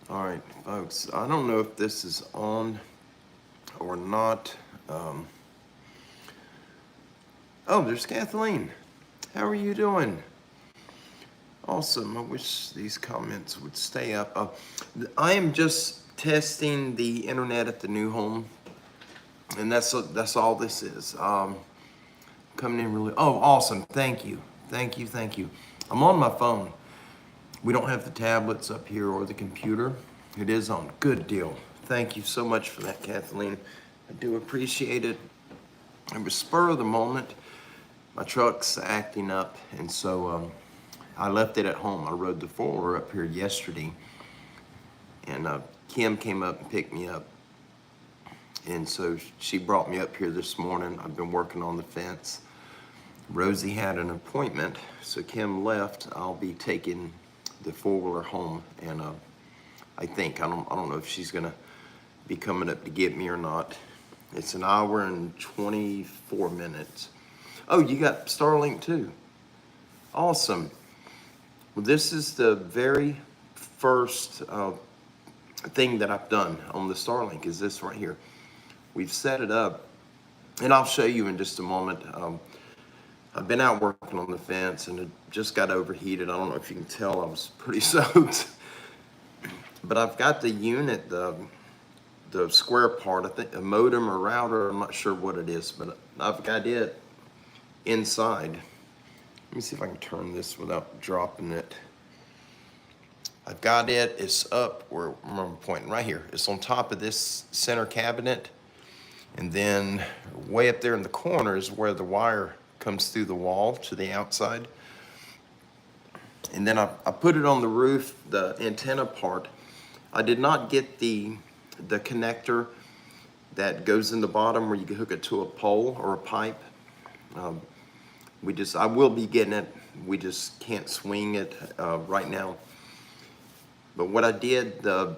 All right, folks, I don't know if this is on or not. Oh, there's Kathleen. How are you doing? Awesome. I wish these comments would stay up. I am just testing the internet at the new home, and that's all this is. Coming in really. Oh, awesome. Thank you. Thank you. Thank you. I'm on my phone. We don't have the tablets up here or the computer. It is on. Good deal. Thank you so much for that, Kathleen. I do appreciate it. It was spur of the moment. My truck's acting up, and so I left it at home. I rode the four-wheeler up here yesterday, and Kim came up and picked me up. And so she brought me up here this morning. I've been working on the fence. Rosie had an appointment, so Kim left. I'll be taking the four-wheeler home, and I don't know if she's gonna be coming up to get me or not. It's an hour and 24 minutes. Oh, you got Starlink too. Awesome. Well, this is the very first thing that I've done on the Starlink is this right here. We've set it up, and I'll show you in just a moment. I've been out working on the fence, and it just got overheated. I don't know if you can tell, I was pretty soaked. But I've got the unit, the square part, I think a modem or router, I'm not sure what it is, but I've got it inside. Let me see if I can turn this without dropping it. I've got it, it's up where I'm pointing right here. It's on top of this center cabinet. And then way up there in the corner is where the wire comes through the wall to the outside. And then I put it on the roof, the antenna part. I did not get the connector that goes in the bottom where you can hook it to a pole or a pipe. I will be getting it. We just can't swing it right now. But what I did, the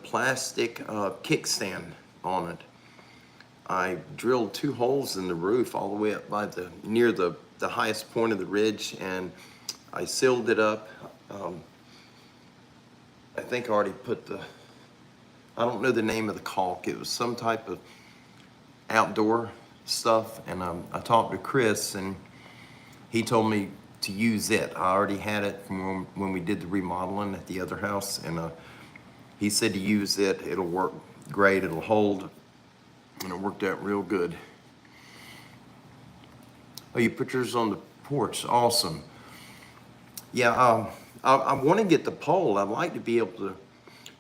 plastic kickstand on it, I drilled 2 holes in the roof all the way up by near the highest point of the ridge, and I sealed it up. I think I already put I don't know the name of the caulk. It was some type of outdoor stuff, and I talked to Chris, and he told me to use it. I already had it from when we did the remodeling at the other house, and he said to use it. It'll work great. It'll hold, and it worked out real good. Oh, you put yours on the porch. Awesome. Yeah, I want to get the pole. I'd like to be able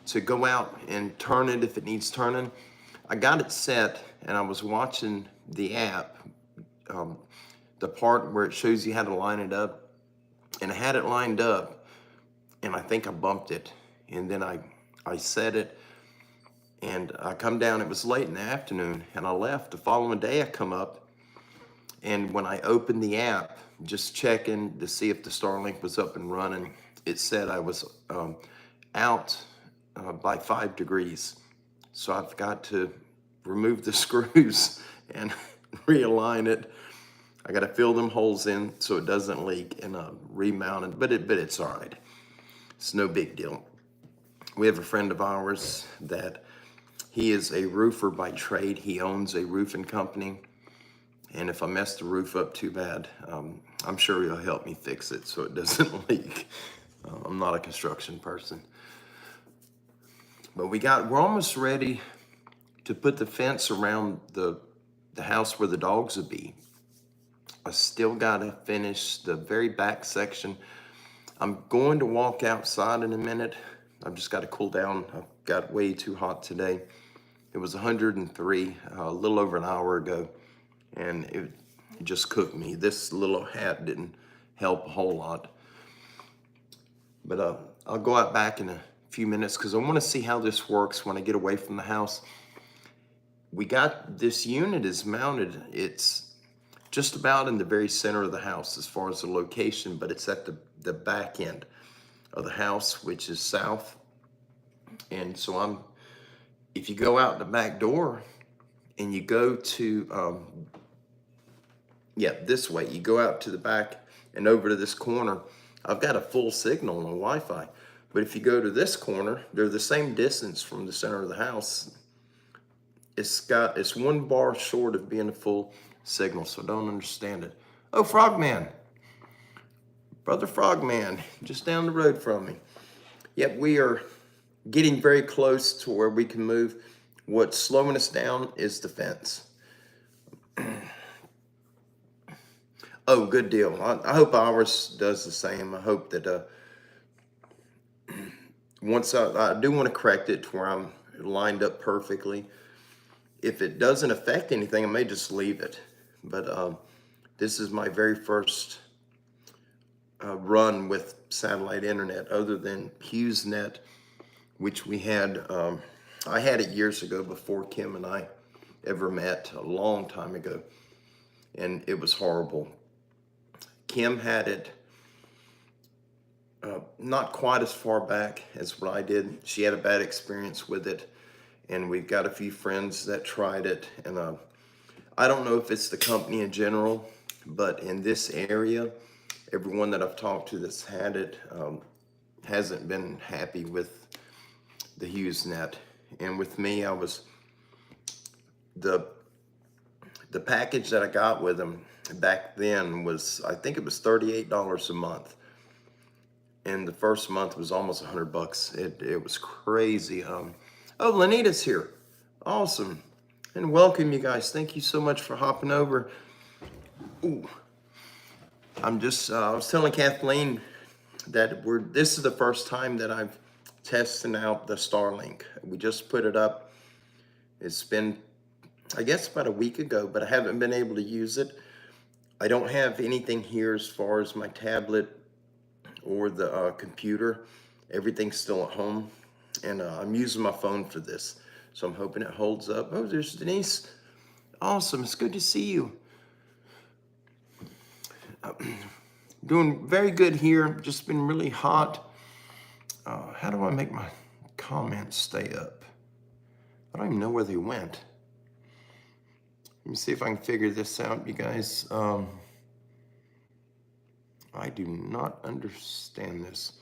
to go out and turn it if it needs turning. I got it set, and I was watching the app, the part where it shows you how to line it up, and I had it lined up, and I think I bumped it, and then I set it, and I come down. It was late in the afternoon, and I left. The following day I come up, and when I opened the app, just checking to see if the Starlink was up and running, it said I was out by 5 degrees. So I've got to remove the screws and realign it. I got to fill them holes in so it doesn't leak, and remount it, but it's all right. It's no big deal. We have a friend of ours that he is a roofer by trade. He owns a roofing company. And if I mess the roof up too bad, I'm sure he'll help me fix it so it doesn't leak. I'm not a construction person. But we're almost ready to put the fence around the house where the dogs would be. I still gotta finish the very back section. I'm going to walk outside in a minute. I've just got to cool down. I got way too hot today. It was 103 a little over an hour ago, and it just cooked me. This little hat didn't help a whole lot. But I'll go out back in a few minutes because I want to see how this works when I get away from the house. We got this unit is mounted. It's just about in the very center of the house as far as the location, but it's at the back end of the house, which is south. And so if you go out the back door and you go to, this way, you go out to the back and over to this corner, I've got a full signal on Wi-Fi. But if you go to this corner, they're the same distance from the center of the house. It's one bar short of being a full signal, so I don't understand it. Oh, Frogman, Brother Frogman, just down the road from me. Yep, we are getting very close to where we can move. What's slowing us down is the fence. Oh, good deal. I hope ours does the same. I hope that once I do want to correct it to where I'm lined up perfectly. If it doesn't affect anything, I may just leave it. But this is my very first run with satellite internet other than HughesNet, which we had. I had it years ago before Kim and I ever met, a long time ago, and it was horrible. Kim had it not quite as far back as what I did. She had a bad experience with it, and we've got a few friends that tried it. And I don't know if it's the company in general, but in this area, everyone that I've talked to that's had it hasn't been happy with the HughesNet. And with me, I was the package that I got with them back then was, I think it was $38 a month. And the first month was almost $100. It was crazy. Oh, Lanita's here. Awesome. And welcome, you guys. Thank you so much for hopping over. Ooh. I was telling Kathleen that this is the first time that I've tested out the Starlink. We just put it up. It's been, I guess, about a week ago, but I haven't been able to use it. I don't have anything here as far as my tablet or the computer. Everything's still at home, and I'm using my phone for this, so I'm hoping it holds up. Oh, there's Denise. Awesome. It's good to see you. Doing very good here. Just been really hot. How do I make my comments stay up? I don't even know where they went. Let me see if I can figure this out, you guys. I do not understand this.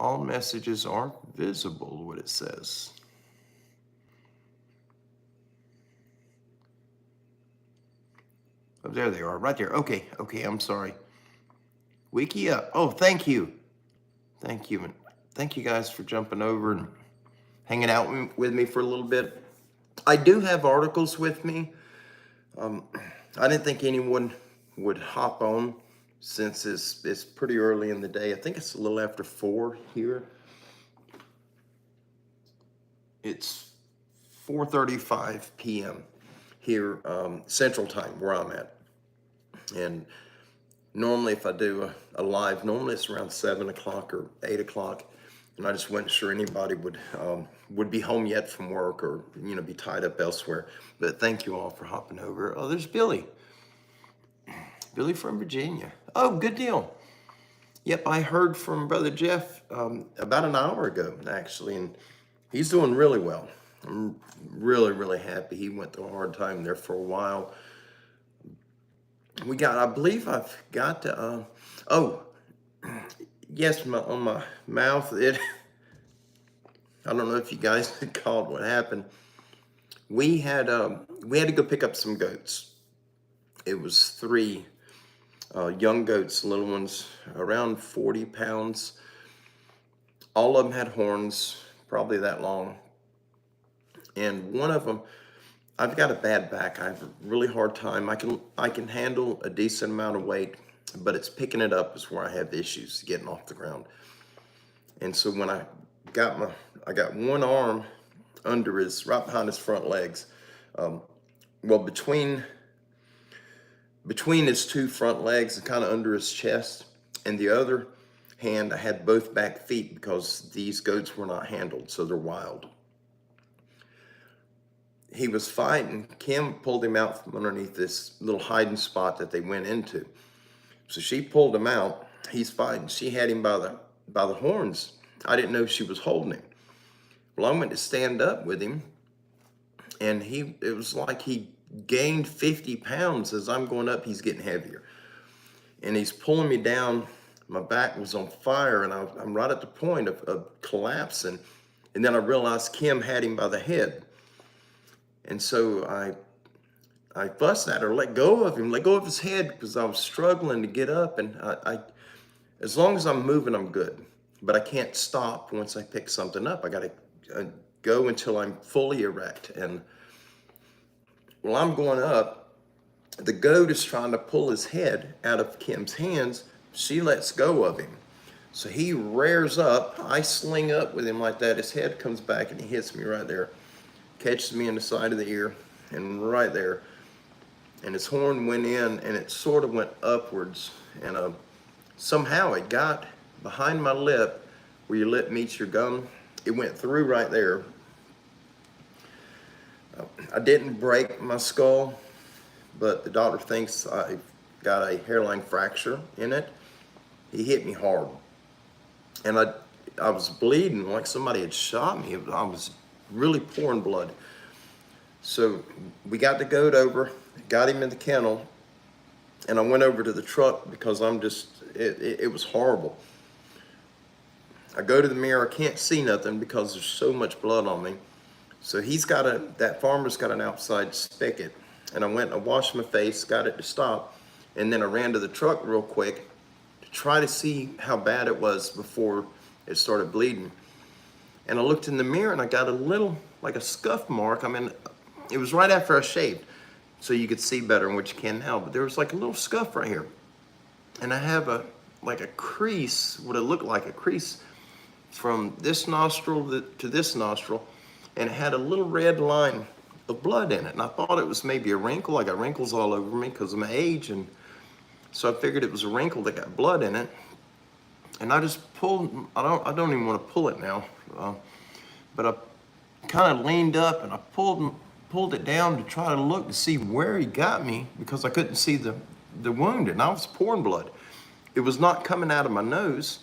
All messages are visible, what it says. Oh, there they are, right there. Okay, I'm sorry. Wiki up. Oh, thank you. Thank you. And thank you guys for jumping over and hanging out with me for a little bit. I do have articles with me. I didn't think anyone would hop on since it's pretty early in the day. I think it's a little after 4 here. It's 4:35 p.m. here, Central Time, where I'm at. And normally if I do a live, normally it's around 7 o'clock or 8 o'clock. And I just wasn't sure anybody would be home yet from work or, be tied up elsewhere. But thank you all for hopping over. Oh, there's Billy. Billy from Virginia. Oh, good deal. Yep, I heard from Brother Jeff about an hour ago, actually, and he's doing really well. I'm really, really happy. He went through a hard time there for a while. I believe I've got to, yes, on my mouth, I don't know if you guys caught what happened. We had to go pick up some goats. It was 3 young goats, little ones, around 40 pounds. All of them had horns, probably that long. And one of them, I've got a bad back. I have a really hard time. I can handle a decent amount of weight, but it's picking it up is where I have issues getting off the ground. And so when I got one arm under right behind his front legs. Between his 2 front legs and kind of under his chest, and the other hand, I had both back feet because these goats were not handled, so they're wild. He was fighting. Kim pulled him out from underneath this little hiding spot that they went into. So she pulled him out. He's fighting. She had him by the horns. I didn't know she was holding him. Well, I went to stand up with him, and it was like he gained 50 pounds. As I'm going up, he's getting heavier. and he's pulling me down. My back was on fire, and I'm right at the point of collapsing. And then I realized Kim had him by the head. And so I fussed at her, let go of him, let go of his head, because I was struggling to get up. And as long as I'm moving, I'm good. But I can't stop once I pick something up. I got to go until I'm fully erect. And while I'm going up, the goat is trying to pull his head out of Kim's hands. She lets go of him. So he rears up. I sling up with him like that. His head comes back and he hits me right there. Catches me in the side of the ear and right there. And his horn went in and it sort of went upwards. And somehow it got behind my lip where your lip meets your gum. It went through right there. I didn't break my skull, but the doctor thinks I got a hairline fracture in it. He hit me hard. And I was bleeding like somebody had shot me. I was really pouring blood. So we got the goat over, got him in the kennel, and I went over to the truck because it was horrible. I go to the mirror, I can't see nothing because there's so much blood on me. So that farmer's got an outside spigot. And I went and I washed my face, got it to stop, and then I ran to the truck real quick to try to see how bad it was before it started bleeding. And I looked in the mirror and I got a little, like a scuff mark. I mean, it was right after I shaved, so you could see better, which you can now, but there was like a little scuff right here. And I have like a crease, what it looked like a crease from this nostril to this nostril, and it had a little red line of blood in it. And I thought it was maybe a wrinkle. I got wrinkles all over me because of my age, and so I figured it was a wrinkle that got blood in it. And I just pulled, I don't even want to pull it now, but I kind of leaned up and I pulled it down to try to look to see where he got me, because I couldn't see the wound, and I was pouring blood. It was not coming out of my nose.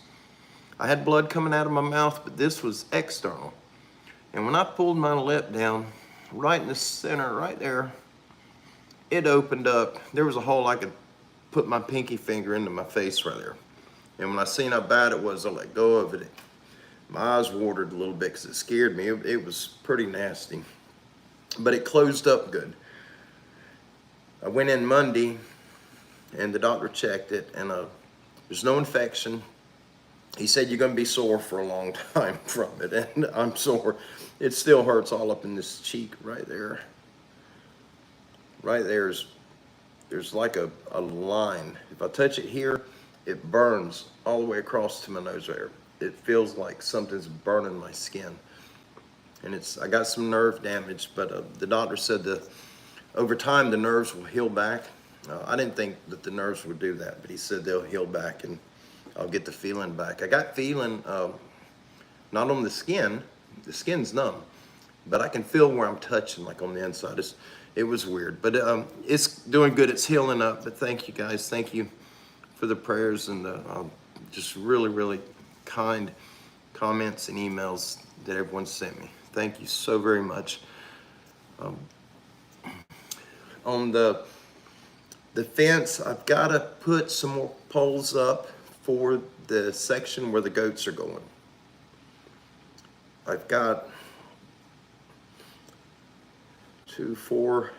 I had blood coming out of my mouth, but this was external. And when I pulled my lip down, right in the center, right there, it opened up. There was a hole I could put my pinky finger into my face right there. And when I seen how bad it was, I let go of it. My eyes watered a little bit because it scared me. It was pretty nasty. But it closed up good. I went in Monday, and the doctor checked it, and there's no infection. He said you're going to be sore for a long time from it, and I'm sore. It still hurts all up in this cheek right there. Right there's like a line. If I touch it here, it burns all the way across to my nose there. It feels like something's burning my skin. And I got some nerve damage, but the doctor said that over time the nerves will heal back. I didn't think that the nerves would do that, but he said they'll heal back and I'll get the feeling back. I got feeling, not on the skin's numb, but I can feel where I'm touching, like on the inside. It was weird, but it's doing good. It's healing up. But thank you guys. Thank you for the prayers and the just really, really kind comments and emails that everyone sent me. Thank you so very much. On the fence, I've got to put some more poles up for the section where the goats are going. I've got 2, 4,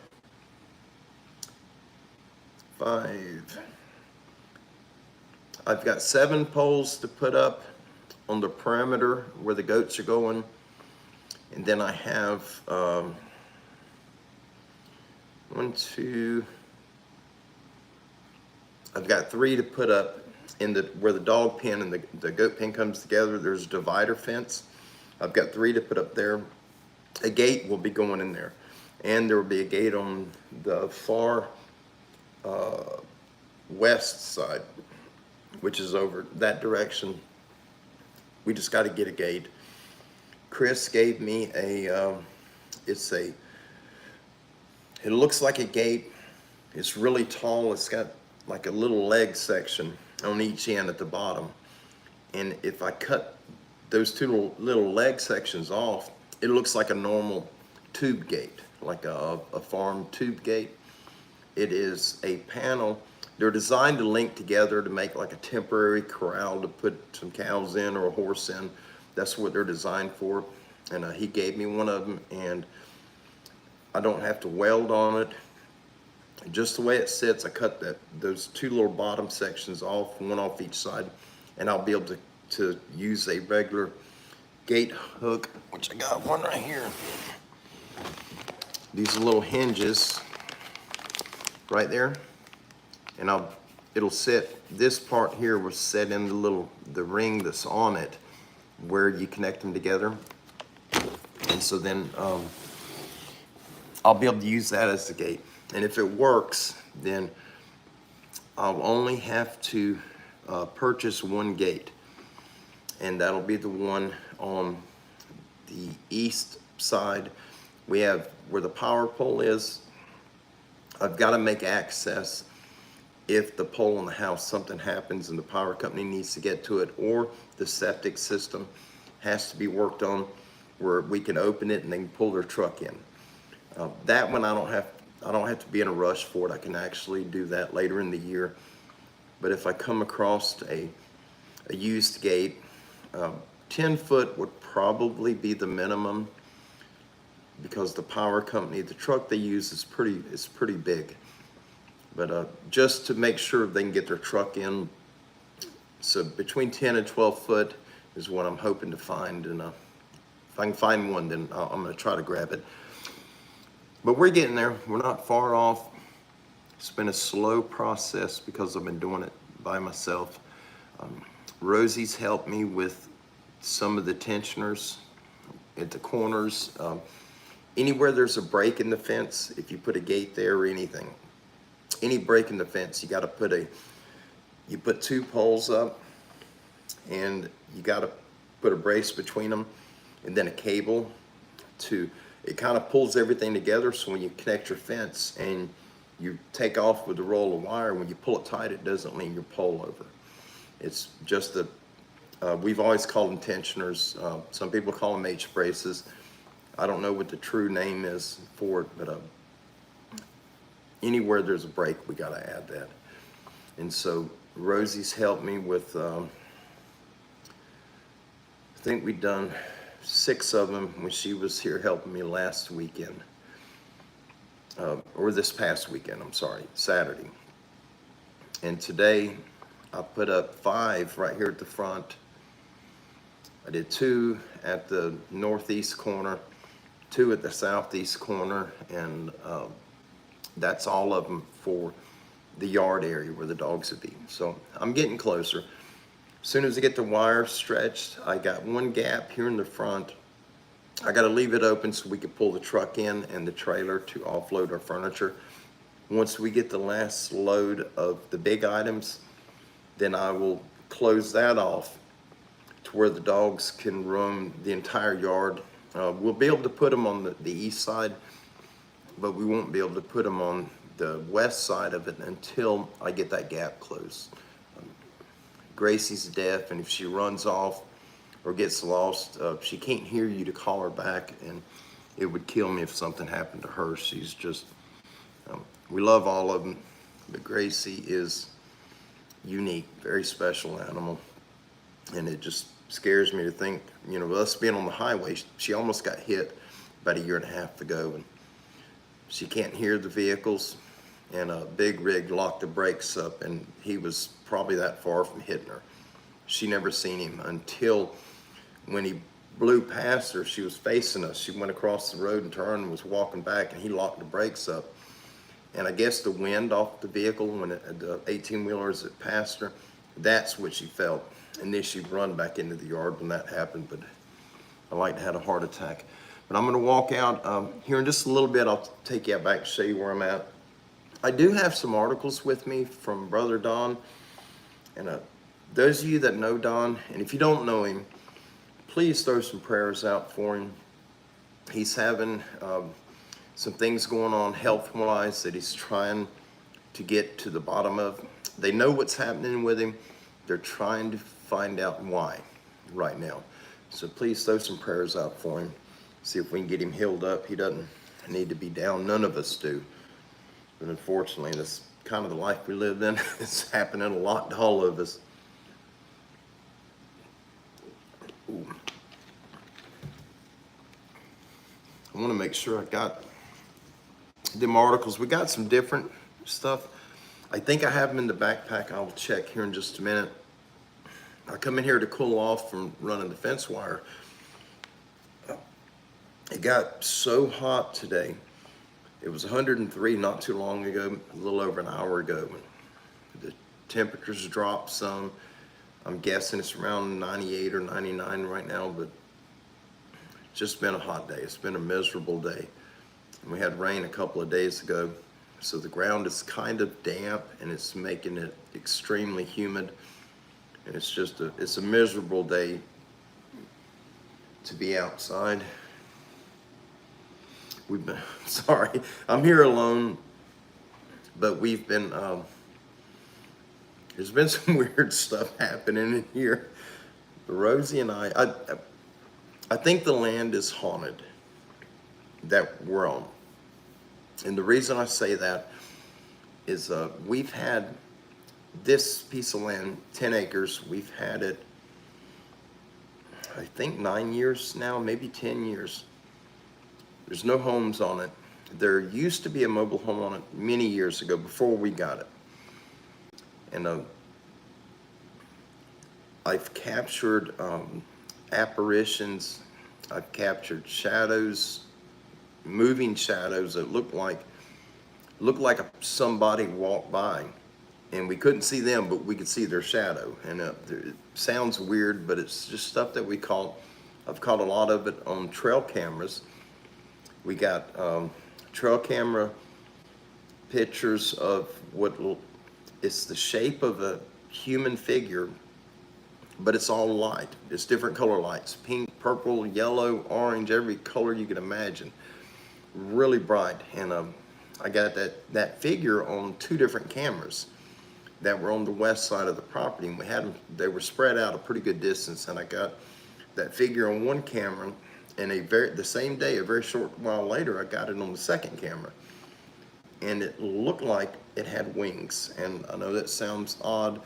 5. I've got 7 poles to put up on the perimeter where the goats are going. And then I have 1, 2, I've got 3 to put up in where the dog pen and the goat pen comes together. There's a divider fence. I've got 3 to put up there. A gate will be going in there. And there will be a gate on the far west side, which is over that direction. We just got to get a gate. Chris gave me it looks like a gate. It's really tall. It's got like a little leg section on each end at the bottom. And if I cut those 2 little leg sections off, it looks like a normal tube gate, like a farm tube gate. It is a panel They're designed to link together to make like a temporary corral to put some cows in or a horse in. That's what they're designed for. And he gave me one of them, and I don't have to weld on it. Just the way it sits, I cut those two little bottom sections off, one off each side, and I'll be able to use a regular gate hook, which I got one right here. These are little hinges right there, and it'll sit, this part here will set in the ring that's on it where you connect them together. And so then I'll be able to use that as the gate. And if it works, then I'll only have to purchase one gate, and that'll be the one on the east side. We have where the power pole is. I've got to make access if the pole in the house, something happens and the power company needs to get to it, or the septic system has to be worked on, where we can open it and they can pull their truck in. That one I don't have to be in a rush for it. I can actually do that later in the year. But if I come across a used gate, 10 foot would probably be the minimum, because the power company, the truck they use is pretty big. But just to make sure they can get their truck in, so between 10 and 12 foot is what I'm hoping to find. And if I can find one, then I'm gonna try to grab it. But we're getting there. We're not far off. It's been a slow process because I've been doing it by myself. Rosie's helped me with some of the tensioners at the corners. Anywhere there's a break in the fence, if you put a gate there or anything, any break in the fence, you put two poles up, and you gotta put a brace between them, and then a cable it kind of pulls everything together. So when you connect your fence and you take off with the roll of wire, when you pull it tight, it doesn't lean your pole over. It's just we've always called them tensioners. Some people call them H braces. I don't know what the true name is for it, but anywhere there's a break, we got to add that. And so Rosie's helped me with, I think we've done 6 of them when she was here helping me last weekend, or this past weekend, I'm sorry, Saturday. And today I put up 5 right here at the front. I did 2 at the northeast corner, 2 at the southeast corner, and that's all of them for the yard area where the dogs would be. So I'm getting closer. As soon as I get the wire stretched, I got one gap here in the front. I got to leave it open so we can pull the truck in and the trailer to offload our furniture. Once we get the last load of the big items, then I will close that off to where the dogs can roam the entire yard. We'll be able to put them on the east side, but we won't be able to put them on the west side of it until I get that gap closed. Gracie's deaf, and if she runs off or gets lost, she can't hear you to call her back, and it would kill me if something happened to her. She's just, we love all of them, but Gracie is unique, very special animal, and it just scares me to think, you know, with us being on the highway, she almost got hit about 1.5 years ago, and she can't hear the vehicles, and a big rig locked the brakes up, and he was probably that far from hitting her. She never seen him until when he blew past her. She was facing us. She went across the road and turned and was walking back, and he locked the brakes up. And I guess the wind off the vehicle when the 18-wheelers that passed her, that's what she felt. And then she'd run back into the yard when that happened, but I like to have a heart attack. But I'm gonna walk out here in just a little bit. I'll take you back to show you where I'm at. I do have some articles with me from Brother Don. And those of you that know Don, and if you don't know him, please throw some prayers out for him. He's having some things going on health-wise that he's trying to get to the bottom of. They know what's happening with him. They're trying to find out why right now. So please throw some prayers out for him. See if we can get him healed up. He doesn't need to be down. None of us do. But unfortunately, this kind of the life we live in. It's happening a lot to all of us. Ooh. I want to make sure I got them articles. We got some different stuff. I think I have them in the backpack. I'll check here in just a minute. I come in here to cool off from running the fence wire. It got so hot today. It was 103 not too long ago, a little over an hour ago. The temperatures dropped some. I'm guessing it's around 98 or 99 right now, but it's just been a hot day. It's been a miserable day. And we had rain a couple of days ago, so the ground is kind of damp and it's making it extremely humid. And it's a miserable day to be outside. We've been, sorry, I'm here alone, but we've been, there's been some weird stuff happening in here. Rosie and I think the land is haunted that we're on. And the reason I say that is we've had this piece of land, 10 acres, we've had it, I think 9 years now, maybe 10 years. There's no homes on it. There used to be a mobile home on it many years ago before we got it. And I've captured apparitions. I've captured shadows, moving shadows that look like somebody walked by, and we couldn't see them, but we could see their shadow. And it sounds weird, but it's just stuff that we caught. I've caught a lot of it on trail cameras. We got trail camera pictures of it's the shape of a human figure, but it's all light. It's different color lights, pink, purple, yellow, orange, every color you can imagine. Really bright. And I got that figure on 2 different cameras that were on the west side of the property, and they were spread out a pretty good distance, and I got that figure on one camera. And the same day, a very short while later, I got it on the second camera. And it looked like it had wings. And I know that sounds odd.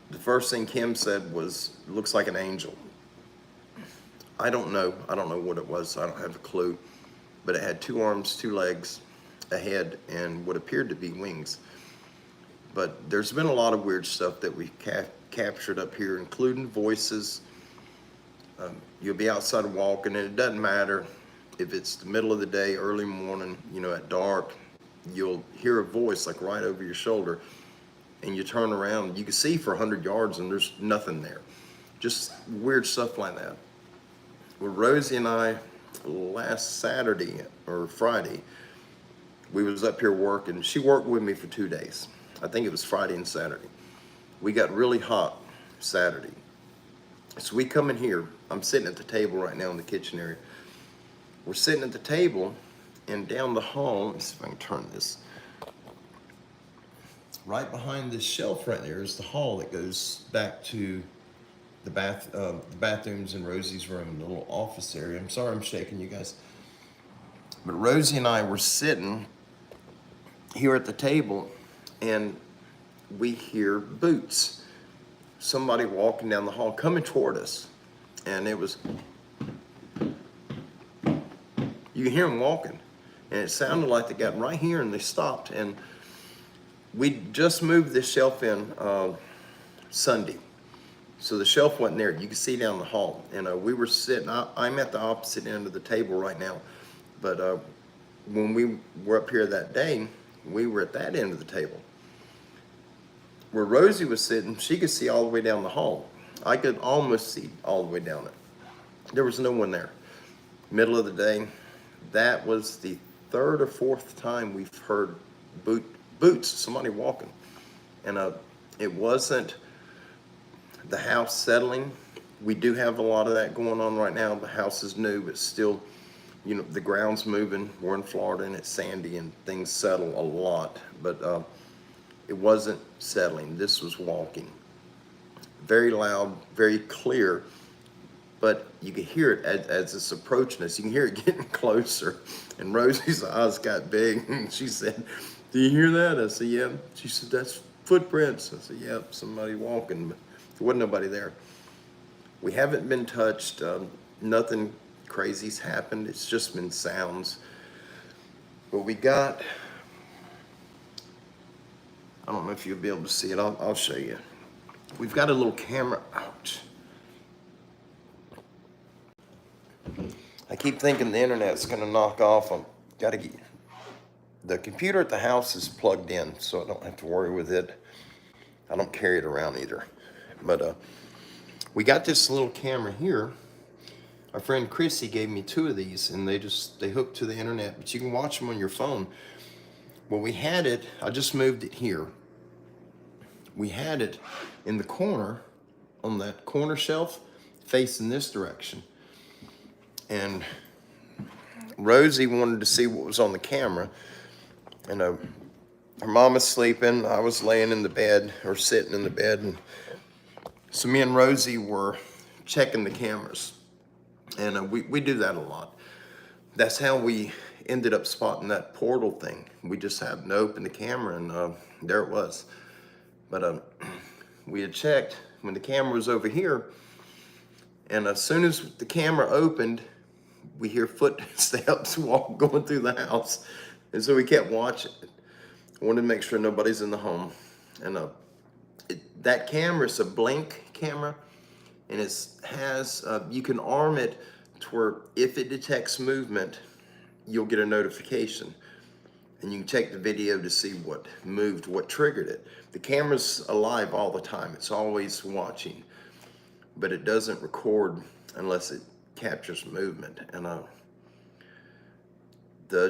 The first thing Kim said was, looks like an angel. I don't know what it was. I don't have a clue. But it had 2 arms, 2 legs, a head, and what appeared to be wings. But there's been a lot of weird stuff that we captured up here, including voices. You'll be outside walking, and it doesn't matter if it's the middle of the day, early morning, at dark. You'll hear a voice like right over your shoulder, and you turn around. You can see for 100 yards, and there's nothing there. Just weird stuff like that. Well, Rosie and I, last Saturday or Friday, we was up here working. She worked with me for 2 days. I think it was Friday and Saturday. We got really hot Saturday. So we come in here. I'm sitting at the table right now in the kitchen area. We're sitting at the table, and down the hall, let me see if I can turn this. Right behind this shelf right there is the hall that goes back to the bathrooms in Rosie's room, the little office area. I'm sorry I'm shaking you guys. But Rosie and I were sitting here at the table, and we hear boots. Somebody walking down the hall coming toward us, and it was, you can hear them walking, and it sounded like they got right here and they stopped. And we just moved this shelf in Sunday, so the shelf wasn't there. You can see down the hall, and we were sitting, I'm at the opposite end of the table right now, but when we were up here that day, we were at that end of the table. Where Rosie was sitting, she could see all the way down the hall. I could almost see all the way down it. There was no one there. Middle of the day. That was the 3rd or 4th time we've heard boots, somebody walking. And it wasn't the house settling. We do have a lot of that going on right now. The house is new, but still, the ground's moving. We're in Florida, and it's sandy, and things settle a lot. But it wasn't settling. This was walking. Very loud, very clear, but you can hear it as it's approaching us. You can hear it getting closer. And Rosie's eyes got big, and she said, Do you hear that? I said, yeah. She said, that's footprints. I said, yep, somebody walking, but there wasn't nobody there. We haven't been touched. Nothing crazy's happened. It's just been sounds. But we got, I don't know if you'll be able to see it. I'll show you. We've got a little camera. Ouch. I keep thinking the internet's gonna knock off. I've got to get, the computer at the house is plugged in, so I don't have to worry with it. I don't carry it around either. But we got this little camera here. Our friend Chrissy gave me 2 of these, and they hook to the internet, but you can watch them on your phone. Well, we had it, I just moved it here. We had it in the corner, on that corner shelf, facing this direction. And Rosie wanted to see what was on the camera. And her mama's sleeping, I was laying in the bed, or sitting in the bed, and so me and Rosie were checking the cameras. And we do that a lot. That's how we ended up spotting that portal thing. We just happened to open the camera, and there it was. But we had checked when the camera was over here, and as soon as the camera opened, we hear footsteps going through the house. And so we kept watching. I wanted to make sure nobody's in the home. And that camera is a blink camera, and it has, you can arm it to where if it detects movement, you'll get a notification. And you can check the video to see what moved, what triggered it. The camera's alive all the time. It's always watching, but it doesn't record unless it captures movement. And not the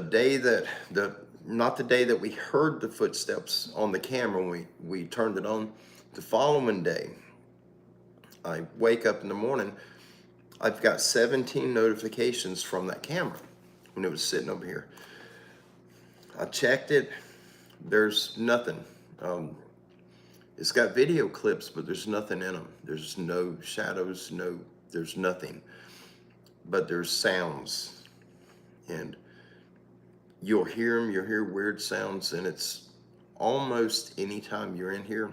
day that we heard the footsteps on the camera when we turned it on, the following day, I wake up in the morning, I've got 17 notifications from that camera when it was sitting over here. I checked it, there's nothing. It's got video clips, but there's nothing in them. There's no shadows, there's nothing. But there's sounds, and you'll hear them, you'll hear weird sounds, and it's almost anytime you're in here,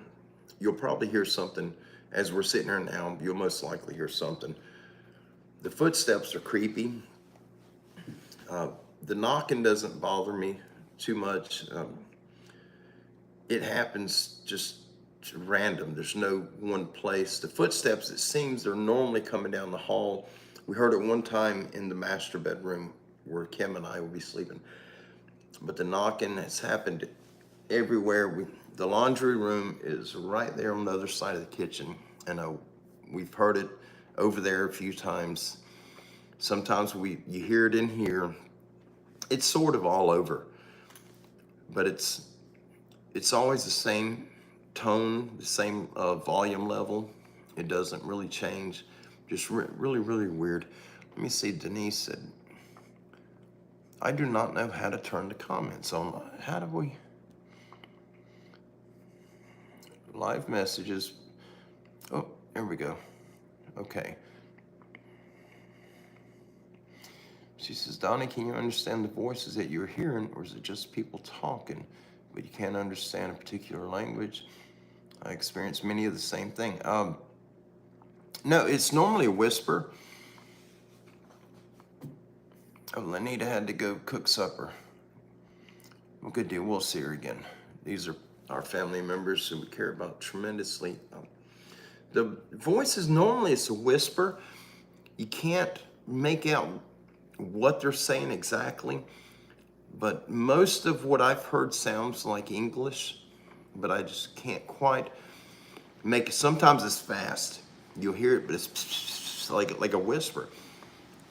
you'll probably hear something. As we're sitting here now, you'll most likely hear something. The footsteps are creepy. The knocking doesn't bother me too much. It happens just random. There's no one place. The footsteps, it seems they're normally coming down the hall. We heard it one time in the master bedroom where Kim and I will be sleeping. But the knocking has happened everywhere. The laundry room is right there on the other side of the kitchen, and we've heard it over there a few times. Sometimes you hear it in here. It's sort of all over, but it's always the same tone, the same volume level. It doesn't really change. Just really, really weird. Let me see. Denise said, I do not know how to turn the comments on. How do we? Live messages. Oh, there we go. Okay. She says, Donnie, can you understand the voices that you're hearing, or is it just people talking, but you can't understand a particular language? I experience many of the same thing. No, it's normally a whisper. Oh, Lanita had to go cook supper. Well, good deal. We'll see her again. These are our family members who we care about tremendously. The voices, normally it's a whisper. You can't make out what they're saying exactly, but most of what I've heard sounds like English, but I just can't quite make it. Sometimes it's fast. You'll hear it, but it's like a whisper.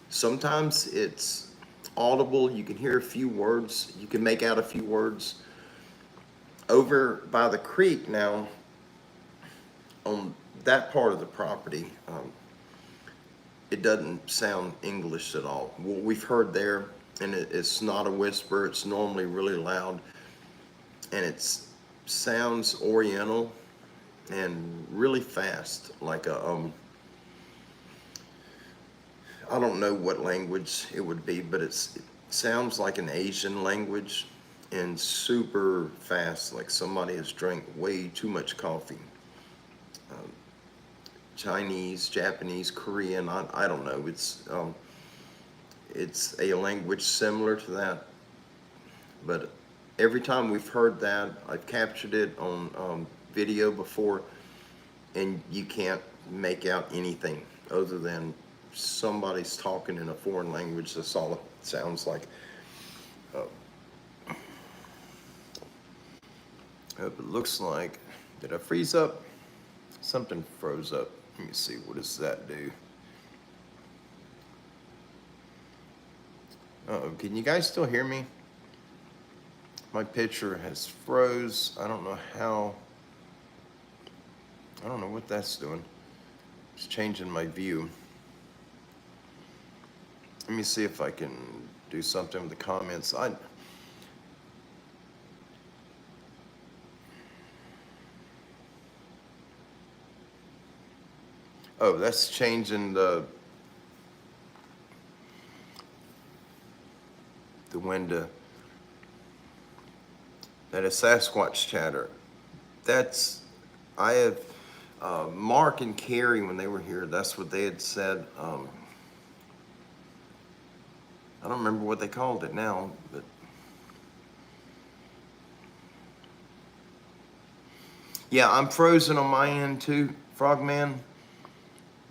Sometimes it's audible. You can hear a few words. You can make out a few words. Over by the creek now, on that part of the property, it doesn't sound English at all. What we've heard there, and it's not a whisper, it's normally really loud, and it sounds Oriental and really fast, like a, I don't know what language it would be, but it sounds like an Asian language, and super fast, like somebody has drank way too much coffee. Chinese, Japanese, Korean, I don't know. It's a language similar to that, but every time we've heard that, I've captured it on video before, and you can't make out anything other than somebody's talking in a foreign language. That's all it sounds like. It looks like, did I freeze up? Something froze up. Let me see, what does that do? Uh-oh, can you guys still hear me? My picture has froze. I don't know how. I don't know what that's doing. It's changing my view. Let me see if I can do something with the comments. Oh, that's changing the window. That is Sasquatch chatter. That's, I have, Mark and Carrie, when they were here, that's what they had said. I don't remember what they called it now, but yeah, I'm frozen on my end too, Frogman.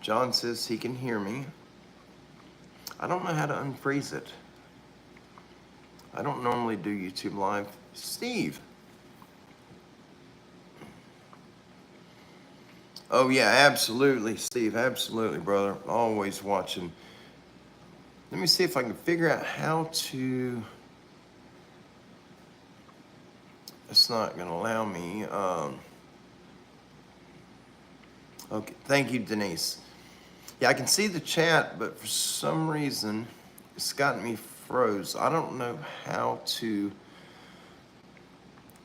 John says he can hear me. I don't know how to unfreeze it. I don't normally do YouTube Live. Steve. Oh yeah, absolutely, Steve, absolutely, brother. Always watching. Let me see if I can figure out how to. It's not gonna allow me. Okay, thank you, Denise. Yeah, I can see the chat, but for some reason, it's gotten me froze. I don't know how to.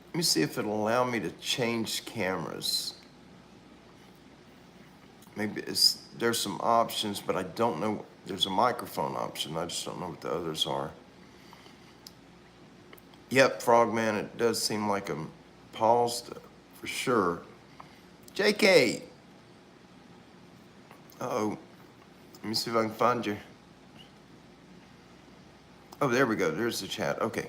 Let me see if it'll allow me to change cameras. Maybe there's some options, but I don't know. There's a microphone option. I just don't know what the others are. Yep, Frogman, it does seem like I'm paused for sure. JK. Uh-oh. Let me see if I can find you. Oh, there we go. There's the chat. Okay.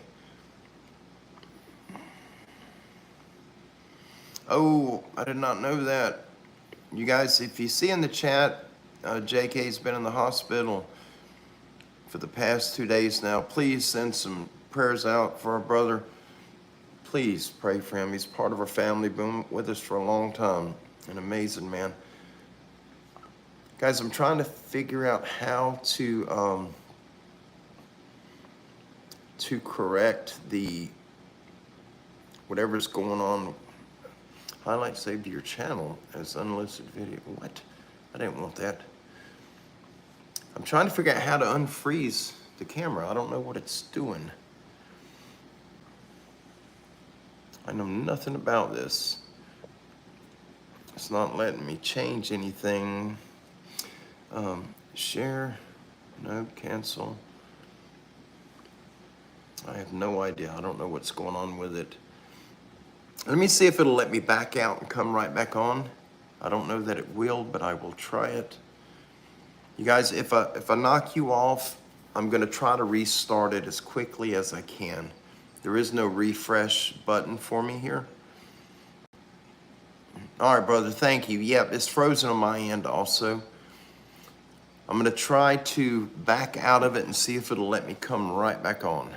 Oh, I did not know that. You guys, if you see in the chat, JK's been in the hospital for the past 2 days now. Please send some prayers out for our brother. Please pray for him. He's part of our family, been with us for a long time. An amazing man. Guys, I'm trying to figure out how to correct the whatever's going on. Highlight saved to your channel as unlisted video. What? I didn't want that. I'm trying to figure out how to unfreeze the camera. I don't know what it's doing. I know nothing about this. It's not letting me change anything. Share, no, cancel. I have no idea. I don't know what's going on with it. Let me see if it'll let me back out and come right back on. I don't know that it will, but I will try it. You guys, if I knock you off, I'm gonna try to restart it as quickly as I can. There is no refresh button for me here. All right, brother, thank you. Yep, it's frozen on my end also. I'm gonna try to back out of it and see if it'll let me come right back on.